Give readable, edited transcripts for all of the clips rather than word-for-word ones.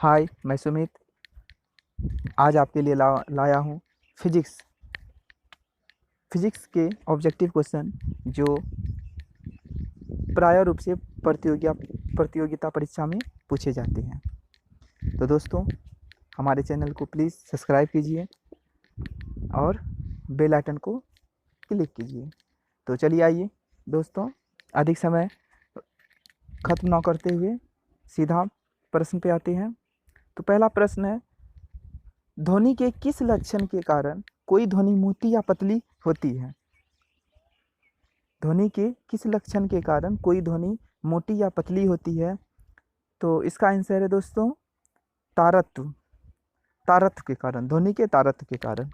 हाय, मैं सुमित। आज आपके लिए लाया हूँ फिजिक्स फिजिक्स के ऑब्जेक्टिव क्वेश्चन जो प्राय रूप से प्रतियोगिता परीक्षा में पूछे जाते हैं। तो दोस्तों, हमारे चैनल को प्लीज़ सब्सक्राइब कीजिए और बेल आइकन को क्लिक कीजिए। तो चलिए आइए दोस्तों, अधिक समय खत्म ना करते हुए सीधा प्रश्न पे आते हैं। तो पहला प्रश्न है, ध्वनि के किस लक्षण के कारण कोई ध्वनि मोटी या पतली होती है? ध्वनि के किस लक्षण के कारण कोई ध्वनि मोटी या पतली होती है? तो इसका आंसर है दोस्तों तारत्व। तारत्व के कारण, ध्वनि के तारत्व के कारण।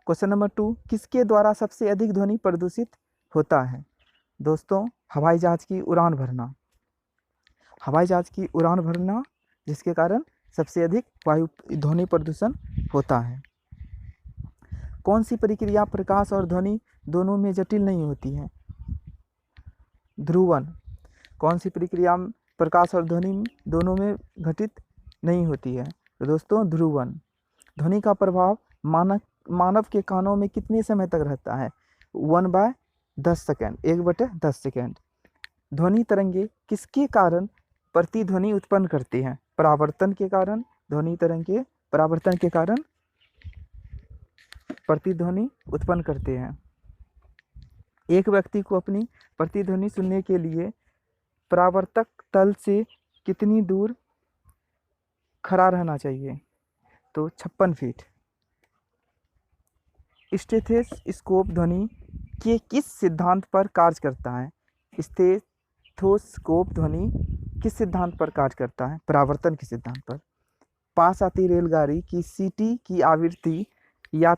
क्वेश्चन नंबर 2, किसके द्वारा सबसे अधिक ध्वनि प्रदूषित होता है? दोस्तों, हवाई जहाज की उड़ान भरना। हवाई जहाज की उड़ान भरना जिसके कारण सबसे अधिक वायु ध्वनि प्रदूषण होता है। कौन सी प्रक्रिया प्रकाश और ध्वनि दोनों में जटिल नहीं होती है? ध्रुवन। कौन सी प्रक्रिया प्रकाश और ध्वनि दोनों में घटित नहीं होती है? तो दोस्तों ध्रुवन। ध्वनि का प्रभाव मानव के कानों में कितने समय तक रहता है? 1/10 सेकेंड, 1/10 सेकेंड। ध्वनि तरंगे किसके कारण प्रतिध्वनि उत्पन्न करती हैं? परावर्तन के कारण। ध्वनि तरंगे परावर्तन के कारण प्रतिध्वनि उत्पन्न करते हैं। एक व्यक्ति को अपनी प्रतिध्वनि सुनने के लिए परावर्तक तल से कितनी दूर खड़ा रहना चाहिए? तो 56 फीट। स्टेथोस्कोप ध्वनि के किस सिद्धांत पर कार्य करता है? स्टेथोस्कोप ध्वनि किस सिद्धांत पर कार्य करता है? परावर्तन के सिद्धांत पर। पास आती रेलगाड़ी की सीटी की आवृत्ति या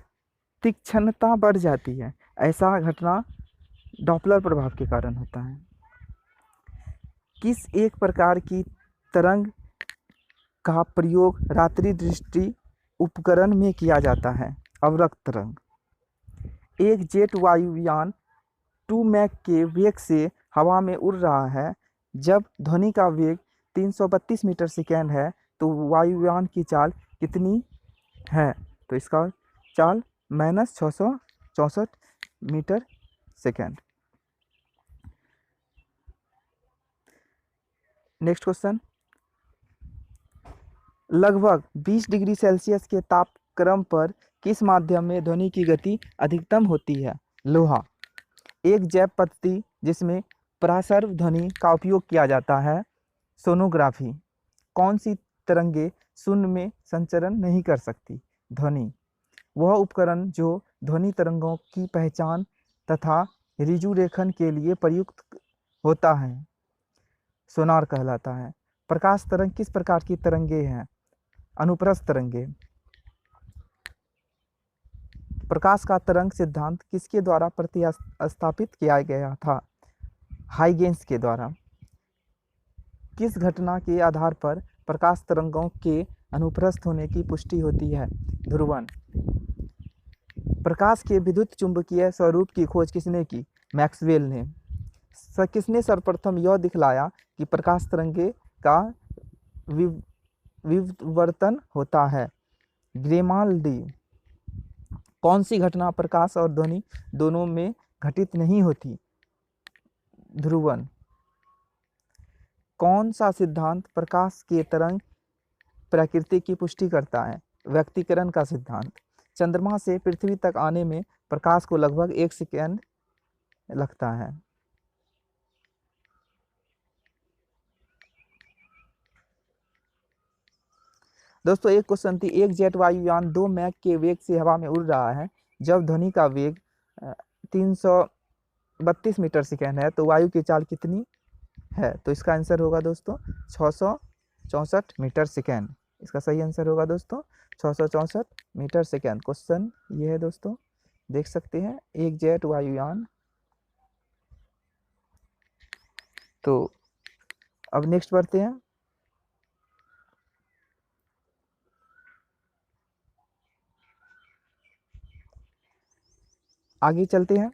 तीक्ष्णता बढ़ जाती है, ऐसा घटना डॉपलर प्रभाव के कारण होता है। किस एक प्रकार की तरंग का प्रयोग रात्रि दृष्टि उपकरण में किया जाता है? अवरक्त तरंग। एक जेट वायुयान 2 मैक के वेग से हवा में उड़ रहा है। जब ध्वनि का वेग 332 मीटर सेकेंड है तो वायुयान की चाल कितनी है? तो इसका चाल -664 मीटर सेकेंड। नेक्स्ट क्वेश्चन, लगभग 20 डिग्री सेल्सियस के तापक्रम पर किस माध्यम में ध्वनि की गति अधिकतम होती है? लोहा। एक जैव पद्धति जिसमें परासर्व ध्वनि का उपयोग किया जाता है? सोनोग्राफी। कौन सी तरंगे शून्य में संचरण नहीं कर सकती? ध्वनि। वह उपकरण जो ध्वनि तरंगों की पहचान तथा रिजुरेखन के लिए प्रयुक्त होता है सोनार कहलाता है। प्रकाश तरंग किस प्रकार की तरंगे हैं? अनुप्रस्थ तरंगे। प्रकाश का तरंग सिद्धांत किसके द्वारा प्रतिस्थापित किया गया था? हाइगेंस के द्वारा। किस घटना के आधार पर प्रकाश तरंगों के अनुप्रस्थ होने की पुष्टि होती है? ध्रुवन। प्रकाश के विद्युत चुंबकीय स्वरूप की खोज किसने की? मैक्सवेल ने। किसने सर्वप्रथम यह दिखलाया कि प्रकाश तरंगे का विवर्तन होता है? ग्रेमाल्डी। कौन सी घटना प्रकाश और ध्वनि दोनों में घटित नहीं होती? ध्रुवन। कौन सा सिद्धांत प्रकाश के तरंग प्रकृति की पुष्टि करता है? व्यक्तीकरण का सिद्धांत। चंद्रमा से पृथ्वी तक आने में प्रकाश को लगभग 1 सेकेंड लगता है। दोस्तों एक क्वेश्चन थी, एक जेट वायुयान 2 मैक के वेग से हवा में उड़ रहा है। जब ध्वनि का वेग 332 मीटर सेकेंड है तो वायु की चाल कितनी है? तो इसका आंसर होगा दोस्तों 664 मीटर सेकेंड। इसका सही आंसर होगा दोस्तों 664 मीटर सेकेंड। क्वेश्चन ये है दोस्तों, देख सकते हैं एक जेट वायुयान। तो अब नेक्स्ट बढ़ते हैं। आगे चलते हैं।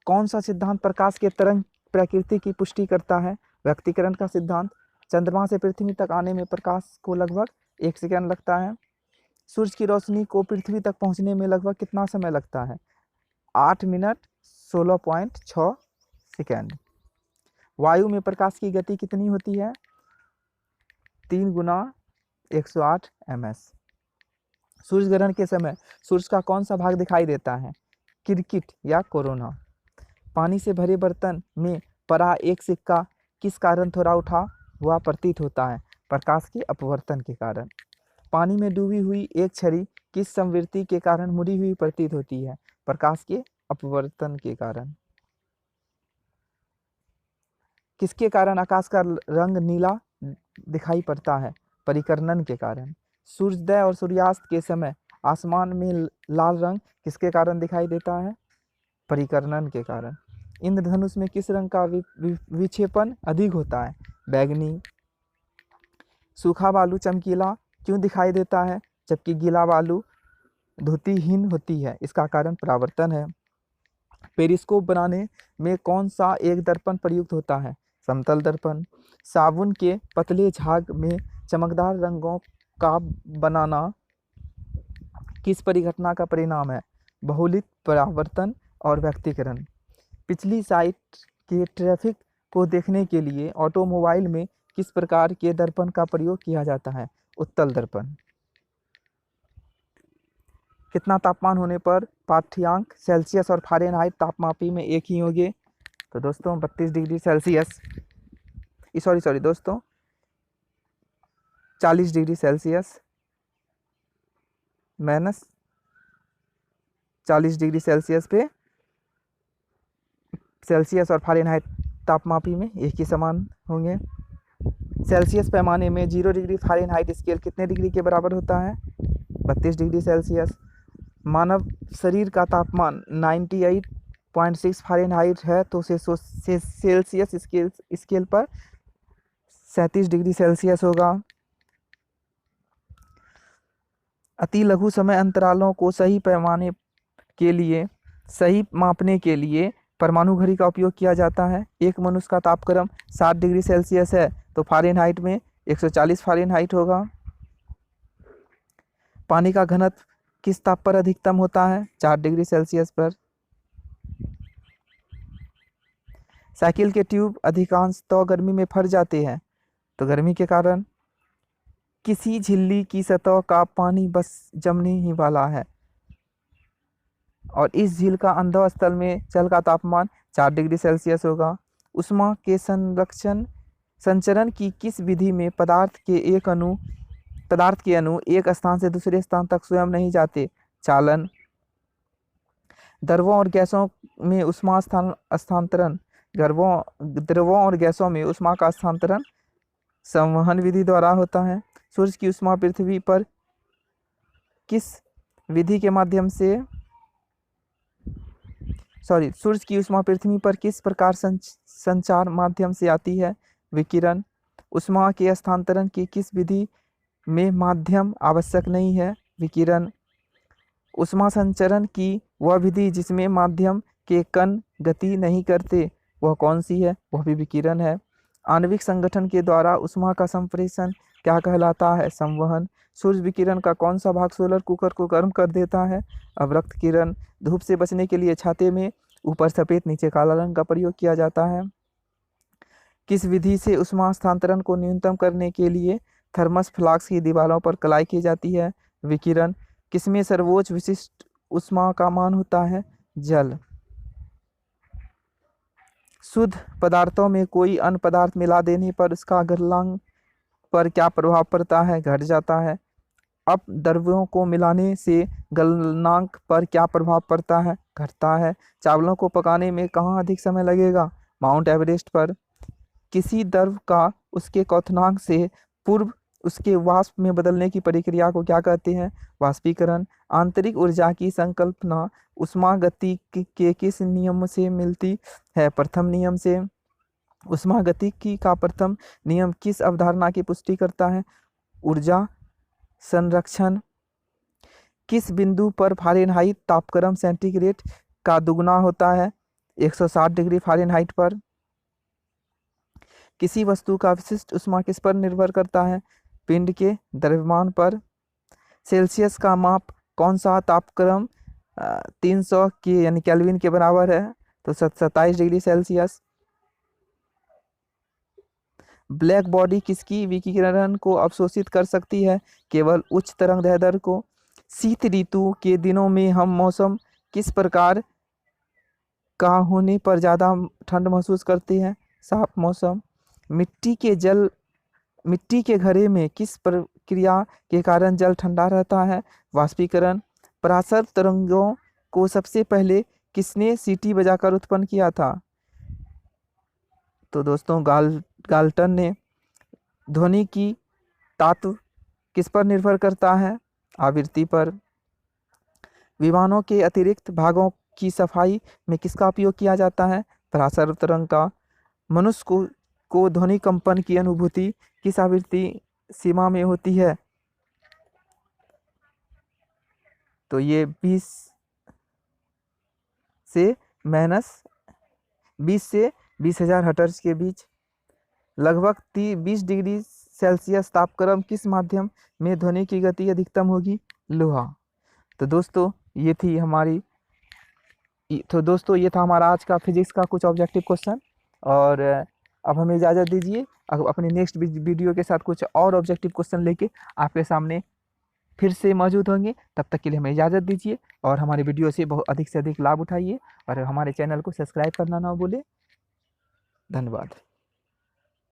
कौन सा सिद्धांत प्रकाश के तरंग प्रकृति की पुष्टि करता है? व्यक्तीकरण का सिद्धांत। चंद्रमा से पृथ्वी तक आने में प्रकाश को लगभग 1 सेकंड लगता है। सूरज की रोशनी को पृथ्वी तक पहुंचने में लगभग कितना समय लगता है? 8 मिनट 16.6 सेकंड। वायु में प्रकाश की गति कितनी होती है? 3 गुना 108 ms। सूर्य ग्रहण के समय सूर्य का कौन सा भाग दिखाई देता है? क्रिकेट या कोरोना। पानी से भरे बर्तन में पड़ा एक सिक्का किस कारण थोड़ा उठा हुआ प्रतीत होता है? प्रकाश के अपवर्तन के कारण। पानी में डूबी हुई एक छड़ी किस संवृत्ति के कारण मुड़ी हुई प्रतीत होती है? प्रकाश के अपवर्तन के कारण। किसके कारण आकाश का रंग नीला दिखाई पड़ता है? परिकर्णन के कारण। सूर्योदय और सूर्यास्त के समय आसमान में लाल रंग किसके कारण दिखाई देता है? परिकर्णन के कारण। इंद्रधनुष में किस रंग का विक्षेपण अधिक होता है? बैंगनी। सूखा बालू चमकीला क्यों दिखाई देता है जबकि गीला बालू धुतीहीन होती है? इसका कारण परावर्तन है। पेरिस्कोप बनाने में कौन सा एक दर्पण प्रयुक्त होता है? समतल दर्पण। साबुन के पतले झाग में चमकदार रंगों का बनाना किस परिघटना का परिणाम है? बहुलित परावर्तन और व्यक्तीकरण। पिछली साइट के ट्रैफिक को देखने के लिए ऑटोमोबाइल में किस प्रकार के दर्पण का प्रयोग किया जाता है? उत्तल दर्पण। कितना तापमान होने पर पाठ्यांक सेल्सियस और फ़ारेनहाइट तापमापी में एक ही होंगे? तो दोस्तों 32 डिग्री सेल्सियस, सॉरी दोस्तों 40 degree Celsius minus 40 degree Celsius पे सेल्सियस और फ़ारेनहाइट तापमापी में एक ही समान होंगे। सेल्सियस पैमाने में 0 डिग्री फ़ारेनहाइट स्केल कितने डिग्री के बराबर होता है? 32 डिग्री सेल्सियस। मानव शरीर का तापमान 98.6 फ़ारेनहाइट है तो सेल्सियस स्केल पर 37 डिग्री सेल्सियस होगा। अति लघु समय अंतरालों को सही पैमाने के लिए सही मापने के लिए परमाणु घड़ी का उपयोग किया जाता है। एक मनुष्य का तापक्रम 60 डिग्री सेल्सियस है तो फ़ारेनहाइट में 140 फ़ारेनहाइट होगा। पानी का घनत्व किस ताप पर अधिकतम होता है? 4 डिग्री सेल्सियस पर। साइकिल के ट्यूब अधिकांशतः गर्मी में फट जाते हैं तो गर्मी के कारण। किसी झिल्ली की सतह का पानी बस जमने ही वाला है और इस झील का अंदर स्थल में जल का तापमान 4 डिग्री सेल्सियस होगा। ऊष्मा के संचरण की किस विधि में पदार्थ के अणु एक स्थान से दूसरे स्थान तक स्वयं नहीं जाते? चालन। द्रवों और गैसों में ऊष्मा स्थानांतरण द्रवों और गैसों में ऊष्मा का स्थानांतरण संवहन विधि द्वारा होता है। सूर्य की ऊष्मा पृथ्वी पर किस विधि के माध्यम से सूर्य की ऊष्मा पृथ्वी पर किस प्रकार संचार माध्यम से आती है? विकिरण। ऊष्मा के स्थानांतरण की किस विधि में माध्यम आवश्यक नहीं है? विकिरण। ऊष्मा संचरण की वह विधि जिसमें माध्यम के कण गति नहीं करते वह कौन सी है? वह भी विकिरण है। आणविक संगठन के द्वारा ऊष्मा का संप्रेषण क्या कहलाता है? संवहन। सूर्य विकिरण का कौन सा भाग सोलर कुकर को गर्म कर देता है? अवरक्त किरण। धूप से बचने के लिए छाते में ऊपर सफेद नीचे काला रंग का प्रयोग किया जाता है। किस विधि से ऊष्मा स्थानांतरण को न्यूनतम करने के लिए थर्मस फ्लास्क की दीवारों पर कलाई की जाती है? विकिरण। किसमें सर्वोच्च विशिष्ट ऊष्मा का मान होता है? जल। शुद्ध पदार्थों में कोई अन्य पदार्थ मिला देने पर उसका गलनांक पर क्या प्रभाव पड़ता है? घट जाता है। अब द्रव्यों को मिलाने से गलनांक पर क्या प्रभाव पड़ता है? घटता है। चावलों को पकाने में कहाँ अधिक समय लगेगा? माउंट एवरेस्ट पर। किसी द्रव का उसके क्वथनांक से पूर्व उसके वाष्प में बदलने की प्रक्रिया को क्या कहते हैं? वाष्पीकरण। आंतरिक ऊर्जा की संकल्पना ऊष्मागतिकी के किस नियम से मिलती है? प्रथम नियम से। ऊष्मागतिकी का प्रथम नियम किस अवधारणा की पुष्टि करता है? ऊर्जा संरक्षण। किस बिंदु पर फ़ारेनहाइट तापक्रम सेंटीग्रेड का दुगुना होता है? 160 डिग्री फ़ारेनहाइट पर। किसी वस्तु का विशिष्ट ऊष्मा किस पर निर्भर करता है? पिंड के द्रव्यमान पर। सेल्सियस का माप कौन सा तापक्रम 300 के यानी केल्विन के बराबर है? तो 27 डिग्री सेल्सियस। ब्लैक बॉडी किसकी विकिरण को अवशोषित कर सकती है? केवल उच्च तरंगदैर्ध्य को। शीत ऋतु के दिनों में हम मौसम किस प्रकार का होने पर ज़्यादा ठंड महसूस करते हैं? साफ मौसम। मिट्टी के घड़े में किस प्रक्रिया के कारण जल ठंडा रहता है? वाष्पीकरण। परासर तरंगों को सबसे पहले किसने सीटी बजाकर उत्पन्न किया था? तो दोस्तों गाल्टन ने। ध्वनि की तात्व किस पर निर्भर करता है? आवृत्ति पर। विमानों के अतिरिक्त भागों की सफाई में किसका उपयोग किया जाता है? परासर तरंग का। मनुष्य को ध्वनि कंपन की अनुभूति किस आवृत्ति सीमा में होती है? तो ये 20 से 20,000 हर्ट्ज के बीच। लगभग 20 डिग्री सेल्सियस तापक्रम किस माध्यम में ध्वनि की गति अधिकतम होगी? लोहा। तो दोस्तों ये था हमारा आज का फिजिक्स का कुछ ऑब्जेक्टिव क्वेश्चन। और अब हमें इजाज़त दीजिए, अब अपने नेक्स्ट वीडियो के साथ कुछ और ऑब्जेक्टिव क्वेश्चन लेके आपके सामने फिर से मौजूद होंगे। तब तक के लिए हमें इजाज़त दीजिए और हमारे वीडियो से बहुत अधिक से अधिक लाभ उठाइए और हमारे चैनल को सब्सक्राइब करना ना भूलें। धन्यवाद।